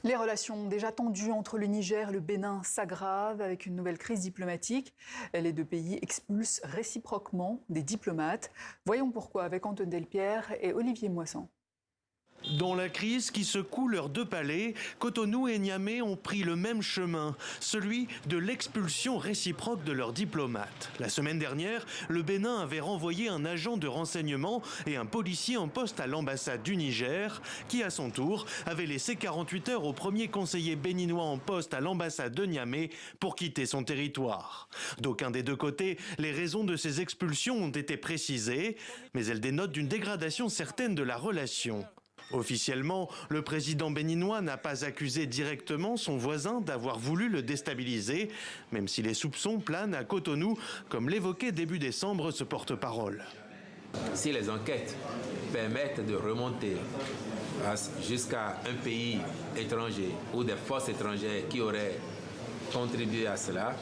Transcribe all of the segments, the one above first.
Les relations déjà tendues entre le Niger et le Bénin s'aggravent avec une nouvelle crise diplomatique. Les deux pays expulsent réciproquement des diplomates. Voyons pourquoi avec Antoine Delpierre et Olivier Moisson. Dans la crise qui secoue leurs deux palais, Cotonou et Niamey ont pris le même chemin, celui de l'expulsion réciproque de leurs diplomates. La semaine dernière, le Bénin avait renvoyé un agent de renseignement et un policier en poste à l'ambassade du Niger, qui à son tour avait laissé 48 heures au premier conseiller béninois en poste à l'ambassade de Niamey pour quitter son territoire. D'aucun des deux côtés, les raisons de ces expulsions ont été précisées, mais elles dénotent d'une dégradation certaine de la relation. Officiellement, le président béninois n'a pas accusé directement son voisin d'avoir voulu le déstabiliser, même si les soupçons planent à Cotonou, comme l'évoquait début décembre ce porte-parole. Si les enquêtes permettent de remonter jusqu'à un pays étranger ou des forces étrangères qui auraient contribué à cela,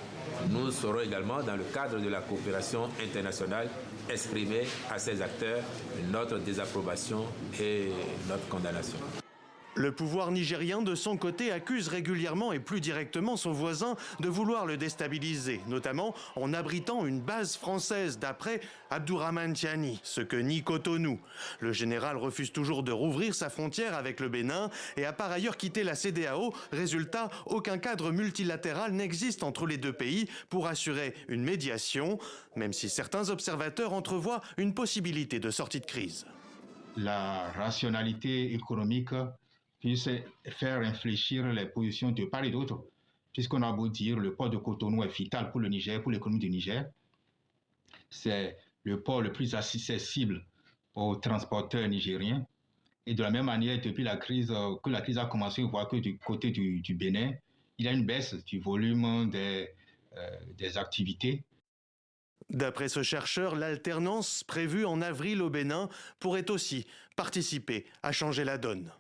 nous saurons également, dans le cadre de la coopération internationale, exprimer à ces acteurs notre désapprobation et notre condamnation. Le pouvoir nigérien, de son côté, accuse régulièrement et plus directement son voisin de vouloir le déstabiliser, notamment en abritant une base française, d'après Abdourahmane Tiani, ce que nie Cotonou. Le général refuse toujours de rouvrir sa frontière avec le Bénin et a par ailleurs quitté la CEDEAO. Résultat, aucun cadre multilatéral n'existe entre les deux pays pour assurer une médiation, même si certains observateurs entrevoient une possibilité de sortie de crise. La rationalité économique puisse faire infléchir les positions de part et d'autre, puisqu'on a beau dire le port de Cotonou est vital pour le Niger, pour l'économie du Niger. C'est le port le plus accessible aux transporteurs nigériens. Et de la même manière, depuis la crise a commencé, on voit que du côté du Bénin, il y a une baisse du volume des activités. D'après ce chercheur, l'alternance prévue en avril au Bénin pourrait aussi participer à changer la donne.